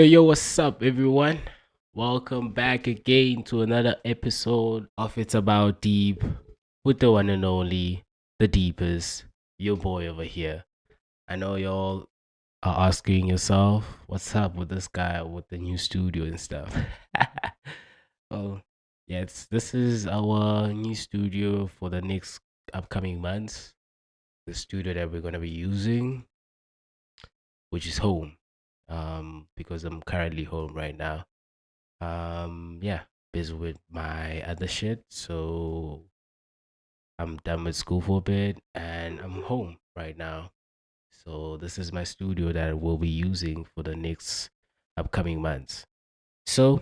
Yo, what's up, everyone? Welcome back again to another episode of It's About Deep with the one and only, the deepest, your boy over here. I know y'all are asking yourself, what's up with this guy with the new studio and stuff? Well, yes, this is our new studio for the next upcoming months. The studio that we're going to be using, which is home, because I'm currently home right now. Yeah, busy with my other shit. So I'm done with school for a bit and I'm home right now. So this is my studio that we'll be using for the next upcoming months. So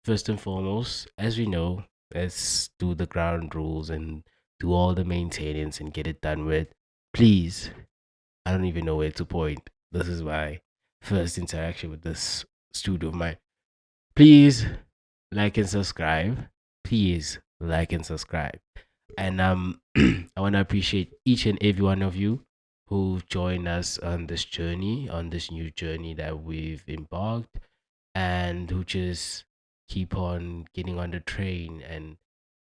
first and foremost, as we know, let's do the ground rules and do all the maintenance and get it done with. Please, I don't even know where to point. This is my first interaction with this studio of mine. Please like and subscribe. Please like and subscribe. And I want to appreciate each and every one of you who joined us on this journey, on this new journey that we've embarked, and who just keep on getting on the train and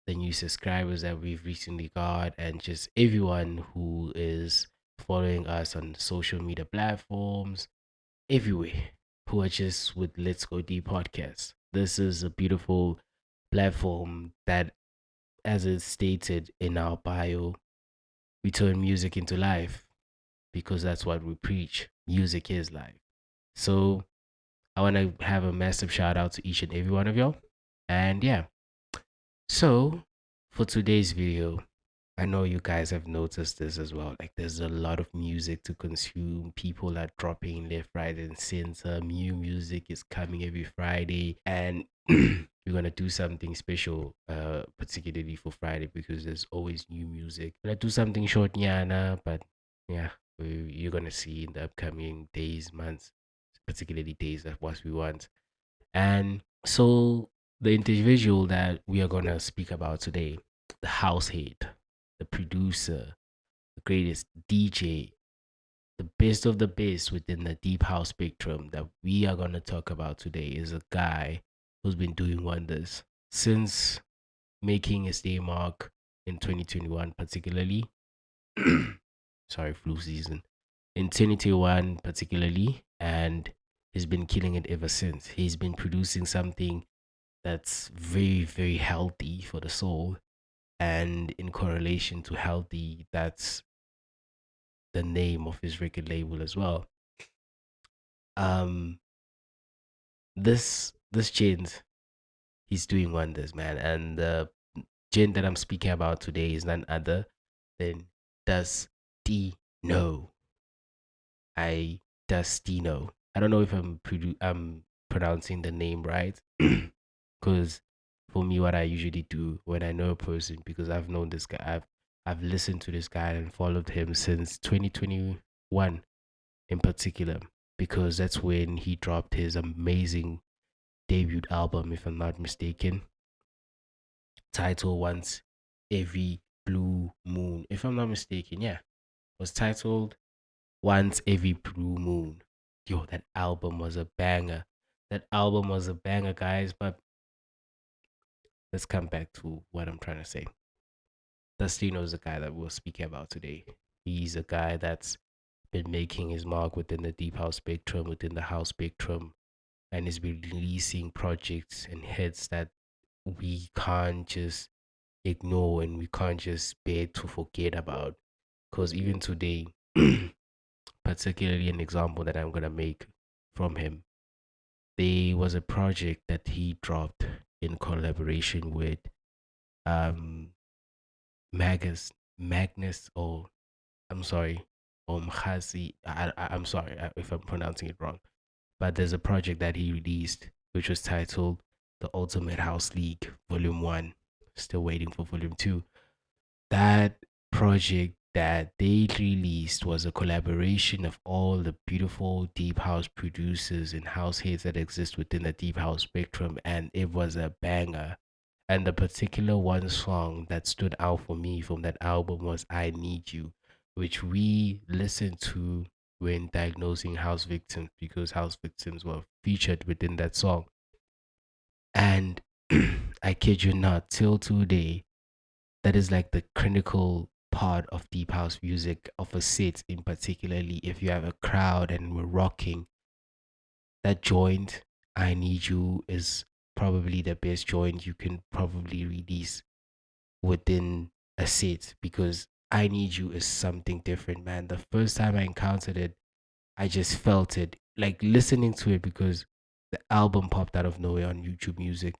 the new subscribers that we've recently got, and just everyone who is following us on social media platforms everywhere who are just with Let's Go Deep podcast. This is a beautiful platform that, as it's stated in our bio, we turn music into life because that's what we preach. Music is life. So I want to have a massive shout out to each and every one of y'all. And yeah, so for today's video, I know you guys have noticed this as well. Like, there's a lot of music to consume. People are dropping left, right, and center. New music is coming every Friday, and we're gonna do something special, particularly for Friday because there's always new music. Gonna do something short, Nyana, but yeah, you're gonna see in the upcoming days, months, particularly days of what we want. And so the individual that we are gonna speak about today, the house head, the producer, the greatest DJ, the best of the best within the deep house spectrum that we are gonna talk about today is a guy who's been doing wonders since making his day mark in 2021, particularly. Sorry, flu season. In 2021, particularly, and he's been killing it ever since. He's been producing something that's very, very healthy for the soul. And in correlation to healthy, that's the name of his record label as well. Um, this gent, he's doing wonders, man. And the gent that I'm speaking about today is none other than Dustinho. I Dustino. I don't know if I'm pronouncing the name right, because for me, what I usually do when I know a person, because I've known this guy, I've listened to this guy and followed him since 2021 in particular, because that's when he dropped his amazing debut album, if I'm not mistaken, titled Once Every Blue Moon. If I'm not mistaken, yeah, was titled Once Every Blue Moon. Yo, that album was a banger. That album was a banger, guys. But let's come back to what I'm trying to say. Dustino is the guy that we're speaking about today. He's a guy that's been making his mark within the deep house spectrum, within the house spectrum, and has been releasing projects and hits that we can't just ignore and we can't just bear to forget about. Because even today, particularly an example that I'm gonna make from him, there was a project that he dropped in collaboration with um Magnus, or I'm sorry, Mkhazi. I'm sorry if I'm pronouncing it wrong, but there's a project that he released which was titled The Ultimate House League Volume 1. Still waiting for Volume 2. That project that they released was a collaboration of all the beautiful deep house producers and house heads that exist within the deep house spectrum, and it was a banger. And the particular one song that stood out for me from that album was I Need You, which we listened to when diagnosing house victims because house victims were featured within that song. And I kid you not, till today, that is like the critical part of deep house music of a set in particularly if you have a crowd and we're rocking that joint. I need you is probably the best joint you can probably release within a set because I need you is something different, man. The first time I encountered it, I just felt it like listening to it because the album popped out of nowhere on YouTube Music.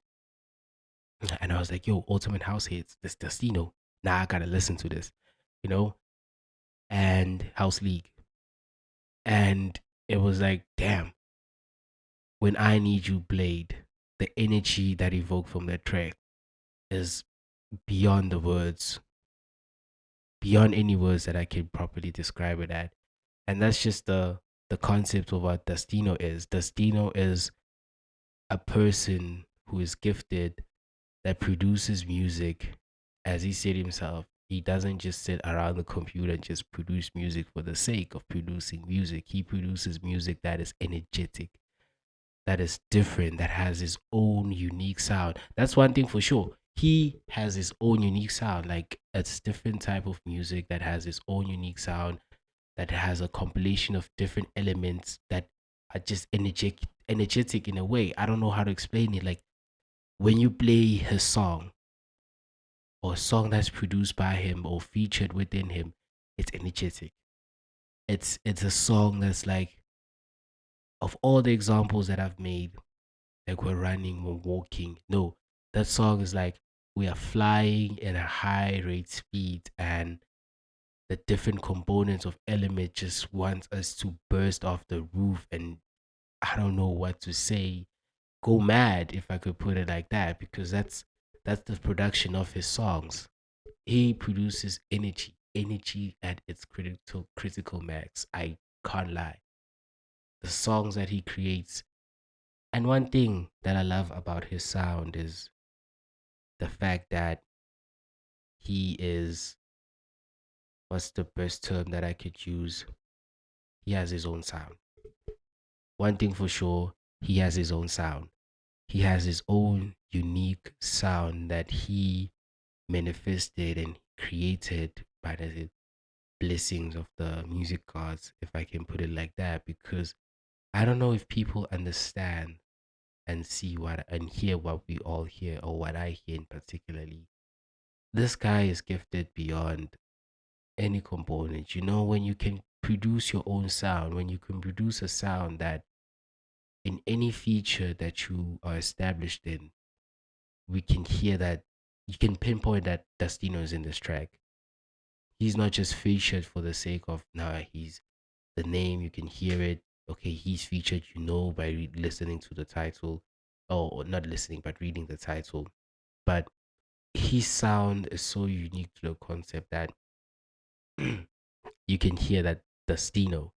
And I was like, yo, Ultimate House Hits, this Dustino. Now I gotta listen to this, you know? And House League. And it was like, damn, when I Need You Blade, the energy that evoked from that track is beyond the words, beyond any words that I can properly describe it at. And that's just the concept of what Dustino is. Dustino is a person who is gifted that produces music. As he said himself, he doesn't just sit around the computer and just produce music for the sake of producing music. He produces music that is energetic, that is different, that has his own unique sound. That's one thing for sure. He has his own unique sound. Like it's different type of music that has its own unique sound, that has a compilation of different elements that are just energetic in a way. I don't know how to explain it. Like when you play his song or a song that's produced by him or featured within him, it's energetic. It's a song that's like of all the examples that I've made, like we're running, we're walking. No, that song is like we are flying in a high rate speed and the different components of element just want us to burst off the roof and I don't know what to say, go mad if I could put it like that because that's the production of his songs. He produces energy at its critical max. I can't lie. The songs that he creates, and one thing that I love about his sound is the fact that he is, what's the best term that I could use? He has his own sound. One thing for sure, he has his own sound. He has his own unique sound that he manifested and created by the blessings of the music gods, if I can put it like that, because I don't know if people understand and see what and hear what we all hear or what I hear in particularly. This guy is gifted beyond any component. You know, when you can produce your own sound, when you can produce a sound that in any feature that you are established in, we can hear that you can pinpoint that Dustino is in this track. He's not just featured for the sake of nah, he's the name, you can hear it. Okay, he's featured, you know, by listening to the title, or not listening, but reading the title. But his sound is so unique to the concept that you can hear that Dustino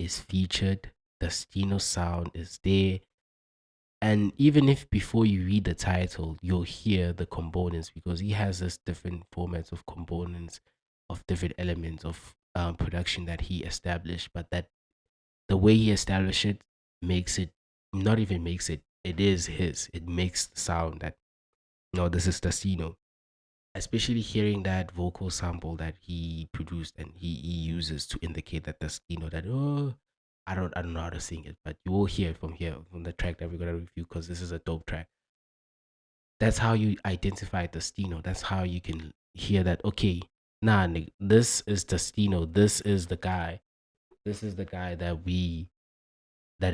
is featured, Dustino sound is there. And even if before you read the title, you'll hear the components because he has this different formats of components, of different elements of production that he established. But that the way he established it makes it not even makes it, it is his. It makes the sound that no, this is Destino. Especially hearing that vocal sample that he produced and he uses to indicate that Destino that oh I don't know how to sing it, but you will hear it from here from the track that we're gonna review because this is a dope track. That's how you identify Destino. That's how you can hear that. Okay, nah, this is Destino. This is the guy. This is the guy that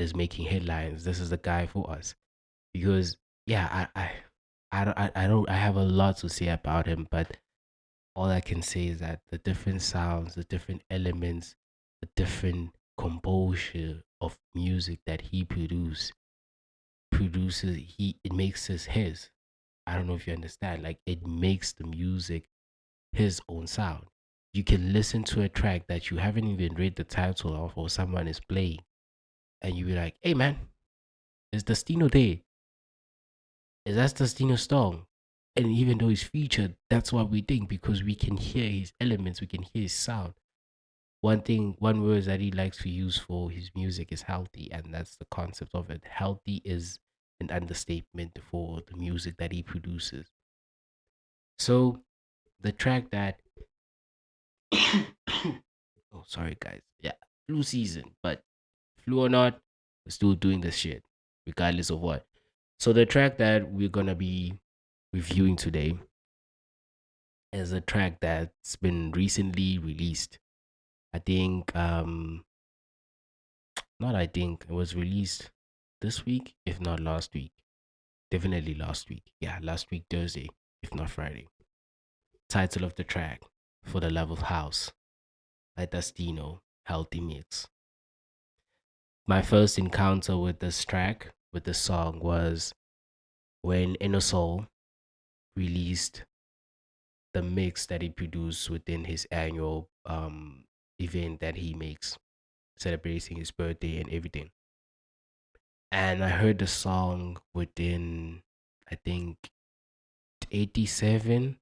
is making headlines. This is the guy for us because yeah, I have a lot to say about him, but all I can say is that the different sounds, the different elements, the different composure of music that he produces he it makes it his. I don't know if you understand. Like it makes the music his own sound. You can listen to a track that you haven't even read the title of or someone is playing and you be like, hey man, is Destino there? Is that Destino's song? And even though he's featured, that's what we think because we can hear his elements, we can hear his sound. one word that he likes to use for his music is healthy, and that's the concept of it. Healthy is an understatement for the music that he produces. So the track that oh sorry guys, yeah, flu season, but flu or not, we're still doing this shit, regardless of what. So the track that we're gonna be reviewing today is a track that's been recently released. I think not I think it was released this week, if not last week. Definitely last week. Yeah, last week Thursday, if not Friday. Title of the track, For the Love of House by Dustinho, Healthy Mix. My first encounter with this track, with the song, was when Inner Soul released the mix that he produced within his annual event that he makes, celebrating his birthday and everything. And I heard the song within, I think, 87,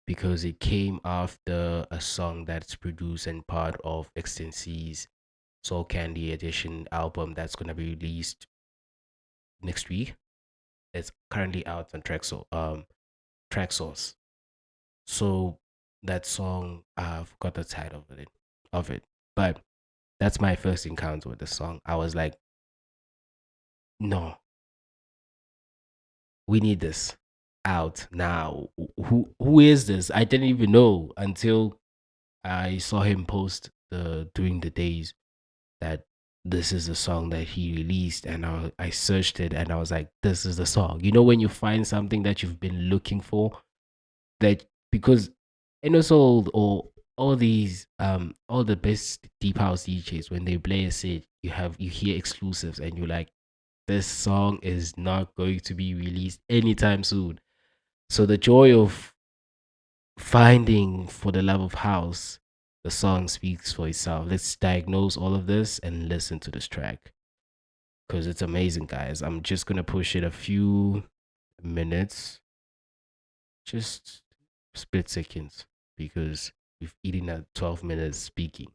because it came after a song that's produced and part of Extensi's Soul Candy Edition album that's gonna be released next week. It's currently out on Track Source. So that song, I forgot the title of it, but that's my first encounter with the song. I was like, no, we need this out now. Who is this? I didn't even know until I saw him post during the days that this is the song that he released, and I searched it and I was like, this is the song. You know, when you find something that you've been looking for, that because and also all these all the best deep house DJs, when they play a set, you hear exclusives and you're like, this song is not going to be released anytime soon. So the joy of finding For the Love of House, the song speaks for itself. Let's diagnose all of this and listen to this track because it's amazing, guys. I'm just gonna push it a few minutes, just split seconds, because we've eaten at 12 minutes speaking.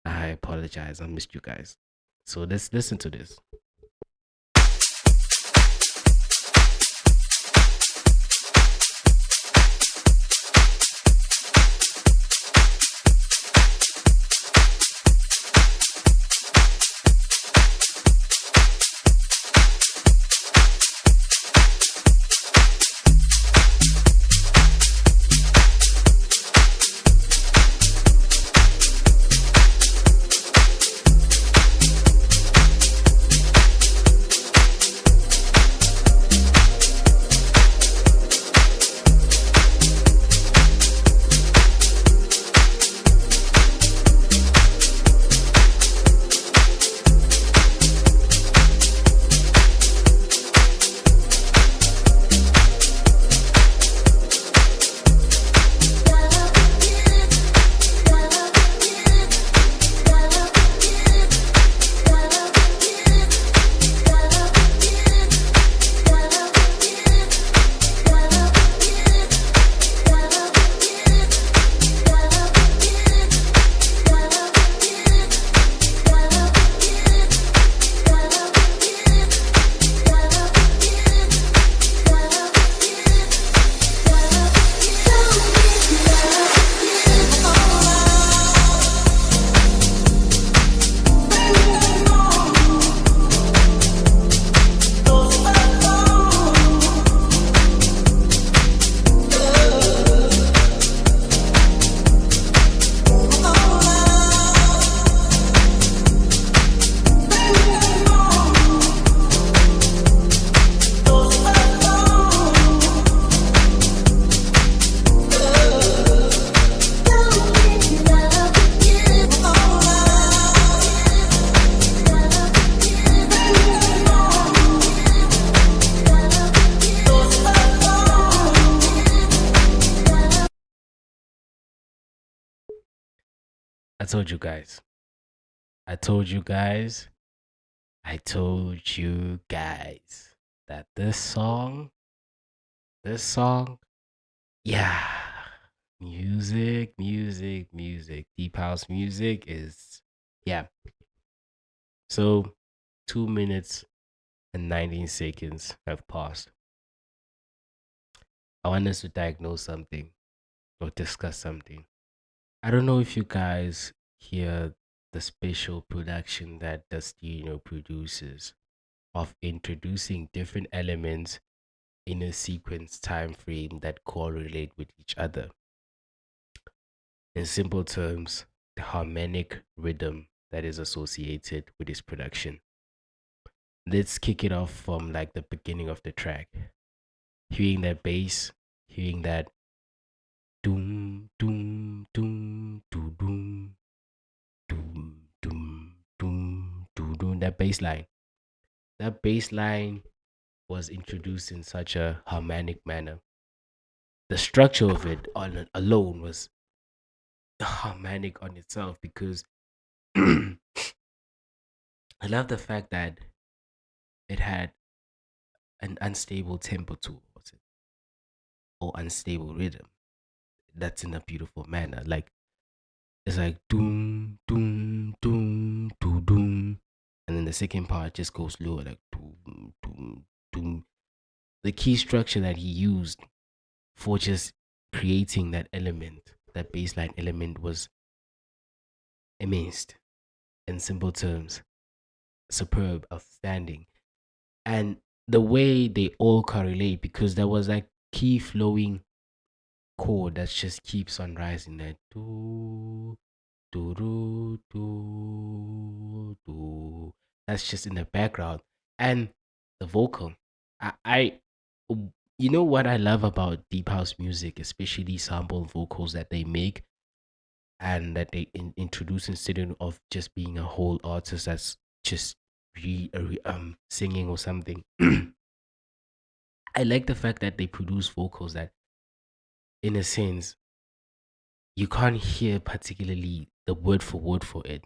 I apologize. I missed you guys. So let's listen to this. I told you guys. I told you guys. I told you guys that this song, yeah, Music. Deep house music is, yeah. So 2 minutes and 19 seconds have passed. I want us to diagnose something or discuss something. I don't know if you guys hear the special production that Dustinho produces of introducing different elements in a sequence time frame that correlate with each other. In simple terms, the harmonic rhythm that is associated with his production. Let's kick it off from like the beginning of the track. Hearing that bass, hearing that doom doom doom doom doom doom doom doom doom doom, that bass line. That bass line was introduced in such a harmonic manner. The structure of it on alone was harmonic on itself because I love the fact that it had an unstable tempo to it or unstable rhythm that's in a beautiful manner. Like it's like doom doom doom doom doom, and then the second part just goes lower like doom doom doom. The key structure that he used for just creating that element, that baseline element, was immense. In simple terms, superb, outstanding, and the way they all correlate because there was like key flowing chord that just keeps on rising that do do do do do. That's just in the background, and the vocal. I you know what I love about deep house music, especially sample vocals that they make and that they introduce instead of just being a whole artist that's just singing or something. I like the fact that they produce vocals that, in a sense, you can't hear particularly the word for word for it,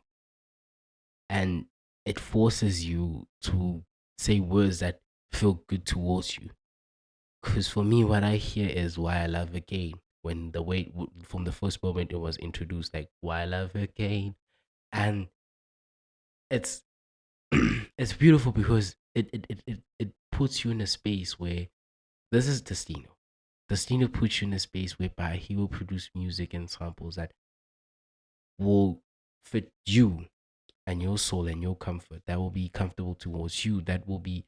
and it forces you to say words that feel good towards you. Because for me, what I hear is "Why I Love Again." When the way from the first moment it was introduced, like "Why I Love Again," and it's it's beautiful because it puts you in a space where this is Destino. Destino puts you in a space whereby he will produce music and samples that will fit you and your soul and your comfort, that will be comfortable towards you, that will be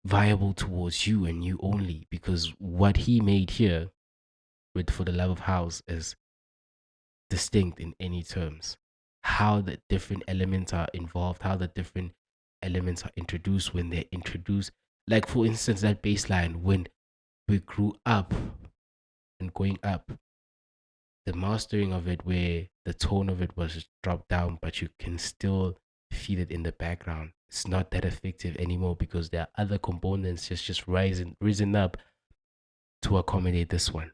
viable towards you and you only. Because what he made here with For the Love of House is distinct in any terms. How the different elements are involved, how the different elements are introduced when they're introduced. Like for instance, that bass line when we grew up and going up, the mastering of it where the tone of it was dropped down, but you can still feel it in the background. It's not that effective anymore because there are other components just risen up to accommodate this one.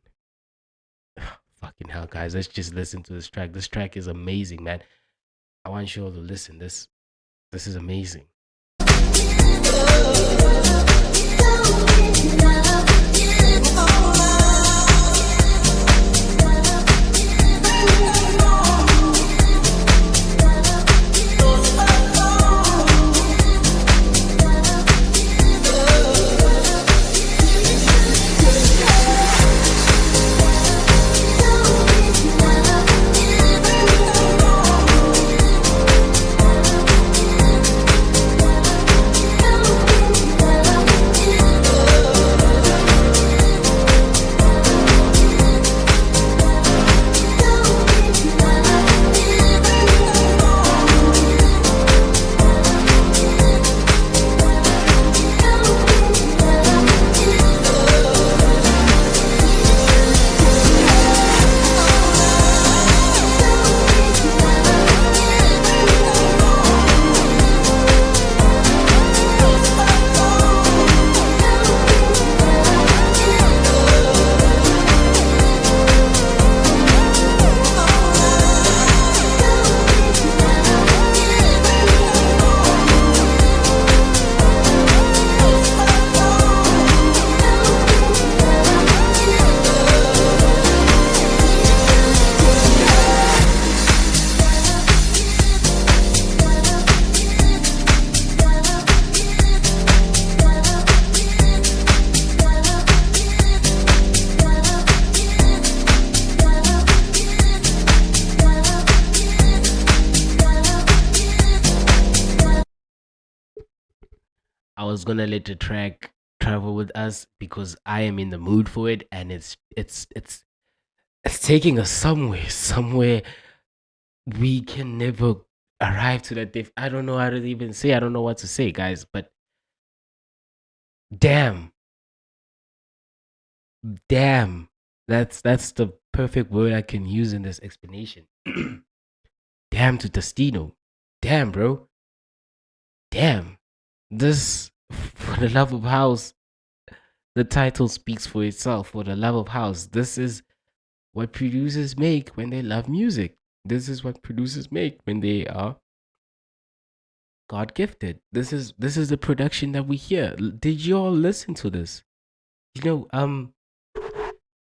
Fucking hell, guys, let's just listen to this track. This track is amazing, man. I want you all to listen. This is amazing. I was gonna let the track travel with us because I am in the mood for it, and it's taking us somewhere we can never arrive to that depth. I don't know how to even say. I don't know what to say, guys. But damn, damn, that's the perfect word I can use in this explanation. Damn to Dustino. Damn, bro. Damn. This, for the love of house, the title speaks for itself. For the love of house, this is what producers make when they love music. This is what producers make when they are God gifted. This is the production that we hear. Did you all listen to this? You know,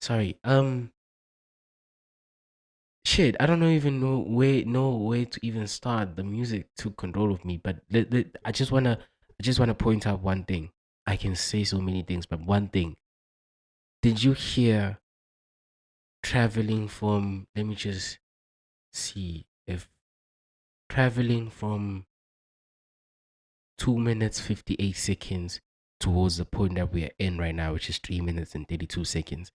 sorry, shit. I don't know even know where to even start. The music took control of me, but I just wanna point out one thing. I can say so many things, but one thing. Did you hear traveling from? Let me just see if traveling from 2 minutes 58 seconds towards the point that we are in right now, which is 3 minutes and 32 seconds.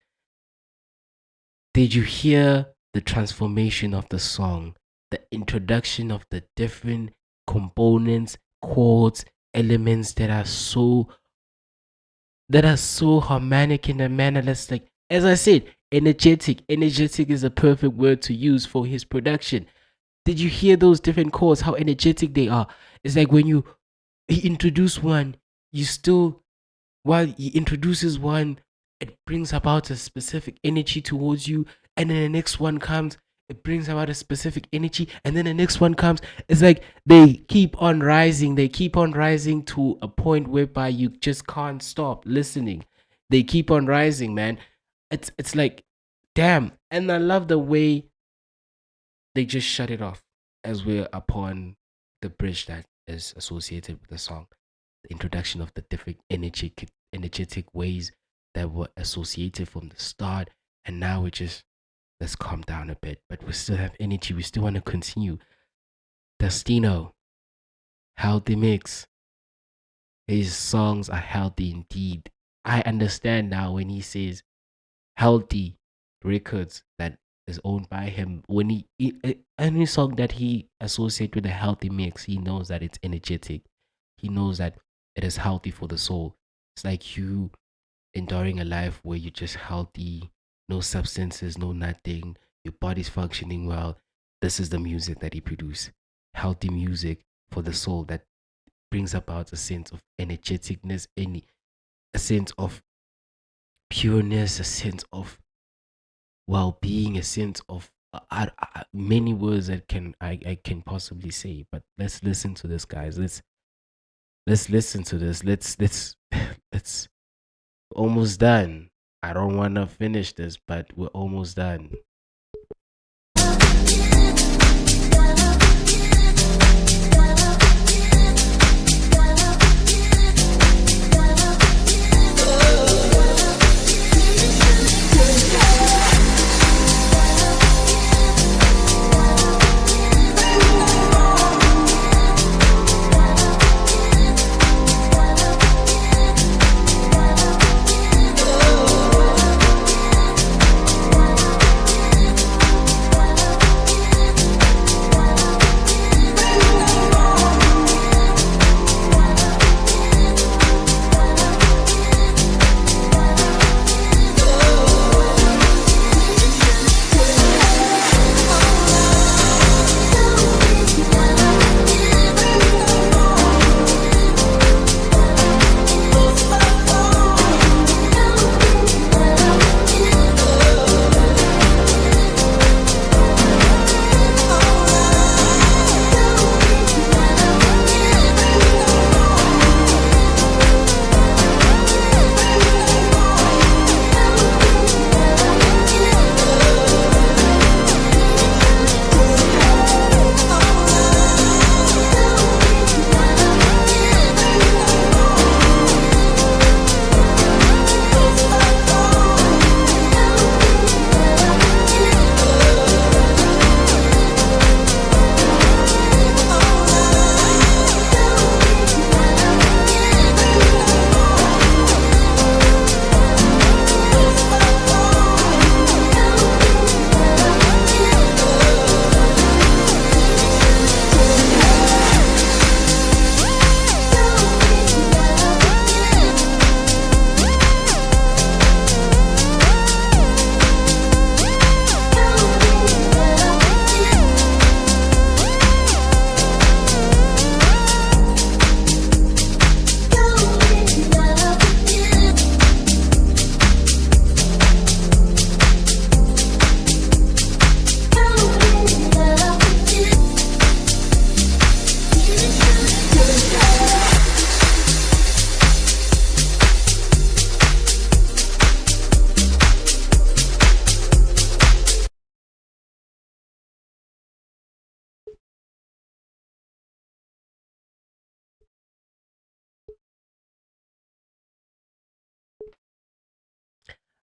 Did you hear the transformation of the song, the introduction of the different components, chords, elements that are so harmonic in a manner that's like, as I said, energetic. Energetic is a perfect word to use for his production. Did you hear those different chords? How energetic they are. It's like when he introduce one, you still while he introduces one, it brings about a specific energy towards you, and then the next one comes, it brings about a specific energy, and then the next one comes. It's like they keep on rising to a point whereby you just can't stop listening. They keep on rising, man. It's like, damn. And I love the way they just shut it off as we're upon the bridge that is associated with the song. The introduction of the different energetic ways that were associated from the start, and now we just let's calm down a bit, but we still have energy. We still want to continue. Dustino, healthy mix. His songs are healthy indeed. I understand now when he says healthy records that is owned by him. When any song that he associates with a healthy mix, he knows that it's energetic. He knows that it is healthy for the soul. It's like you enduring a life where you're just healthy, no substances, no nothing. Your body's functioning well. This is the music that he produced. Healthy music for the soul that brings about a sense of energeticness, a sense of pureness, a sense of well-being, a sense of many words that I can possibly say. But let's listen to this, guys. Let's listen to this. Let's almost done. I don't want to finish this, but we're almost done.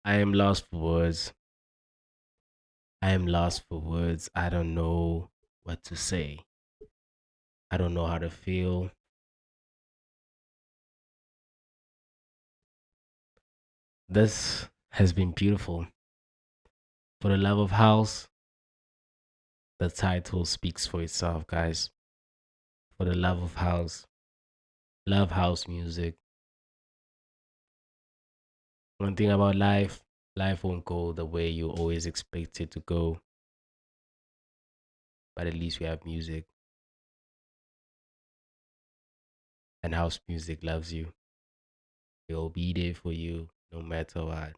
I am lost for words. I am lost for words. I don't know what to say. I don't know how to feel. This has been beautiful. For the love of house, the title speaks for itself, guys. For the love of house, love house music. One thing about life won't go the way you always expect it to go, but at least we have music, and house music loves you. It'll be there for you no matter what.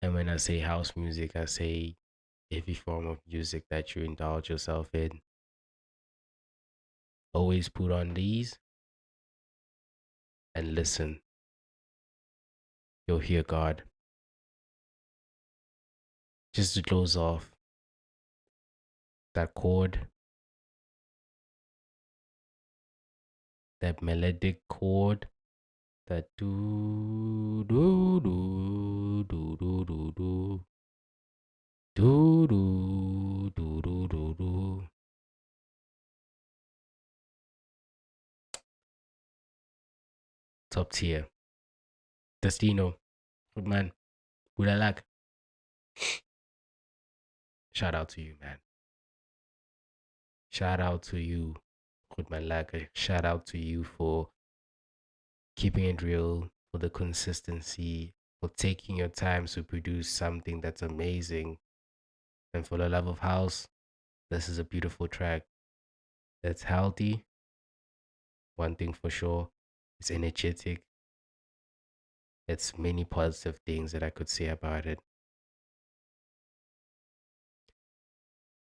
And when I say house music, I say every form of music that you indulge yourself in. Always put on these and listen. You'll hear God. Just to close off, that chord, that melodic chord, that do do do do do do do do do do do do do. Top tier. Dustinho, good man. Good luck. Shout out to you, man. Shout out to you, good man. Like, shout out to you for keeping it real, for the consistency, for taking your time to produce something that's amazing. And for the love of house, this is a beautiful track that's healthy. One thing for sure, it's energetic. It's many positive things that I could say about it.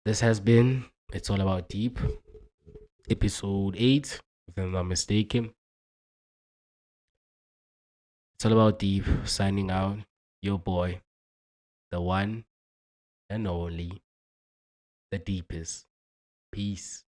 This has been It's All About Deep, episode 8, if I'm not mistaken. It's All About Deep, signing out. Your boy, the one and only, the deepest. Peace.